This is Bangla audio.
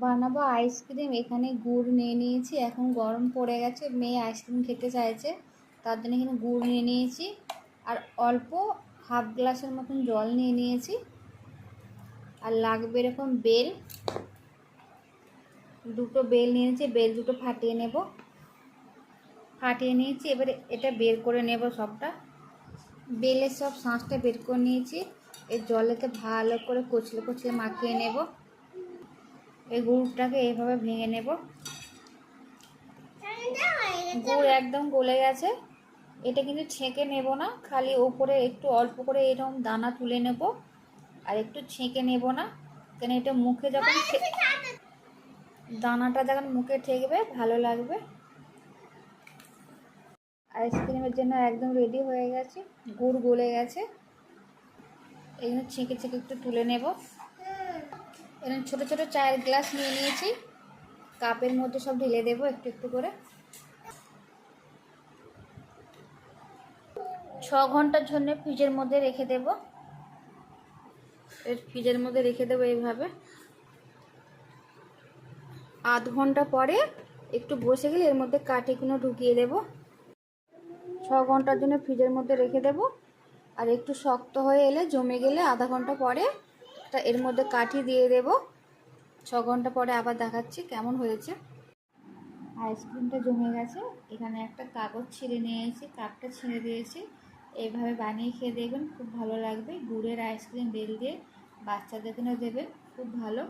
বানাবো আইসক্রিম। এখানে গুড় নিয়ে নিয়েছি, এখন গরম পড়ে গেছে, মেয়ে আইসক্রিম খেতে চাইছে, তার জন্য এখানে গুড় নিয়ে নিয়েছি। আর অল্প হাফ গ্লাসের মতন জল নিয়ে নিয়েছি। আর লাগবে এরকম বেল, দুটো বেল নিয়েছি, বেল দুটো ফাটিয়ে নেব। ফাটিয়ে নিয়েছি, এবারে এটা বের করে নেব সবটা। বেলের সব শাঁসটা বের করে নিয়েছি। এই জলেতে ভালো করে কচলে কচলে মাখিয়ে নেব। এই গুড়টাকে এইভাবে ভেঙে নেব। গুড় একদম গলে গেছে। এটা কিন্তু ছেঁকে নেব না, খালি ওপরে একটু অল্প করে এরকম দানা তুলে নেব, আর একটু ছেঁকে নেব না, কেন এটা মুখে যখন দানাটা যখন মুখে ঠেকবে ভালো লাগবে। আইসক্রিমের জন্য একদম রেডি হয়ে গেছে, গুড় গলে গেছে। এখানে ছেঁকে ছেঁকে একটু তুলে নেব। এরকম ছোটো ছোটো চায়ের গ্লাস নিয়ে নিয়েছি, কাপের মধ্যে সব ঢেলে দেবো একটু একটু করে। 6 ঘন্টার জন্য ফ্রিজের মধ্যে রেখে দেব। ফ্রিজের মধ্যে রেখে দেবো এইভাবে। আধ ঘন্টা পরে একটু বসে গেলে এর মধ্যে কাঠিগুলো ঢুকিয়ে দেব। 6 ঘন্টার জন্য ফ্রিজের মধ্যে রেখে দেব। আর একটু শক্ত হয়ে এলে, জমে গেলে আধা ঘন্টা পরে এর মধ্যে কাঠি দিয়ে দেব। 6 ঘন্টা পরে আবার দেখাচ্ছি কেমন হয়েছে। আইসক্রিমটা জমে গেছে। এখানে একটা কাগজ ছিঁড়ে নিয়েছি, কাপটা ছিঁড়ে দিয়েছি। এইভাবে বানিয়ে খেয়ে দেখবেন, খুব ভালো লাগবে। গুড়ের আইসক্রিম বেল দিয়ে বাচ্চাদেরকেও দেবেন, খুব ভালো।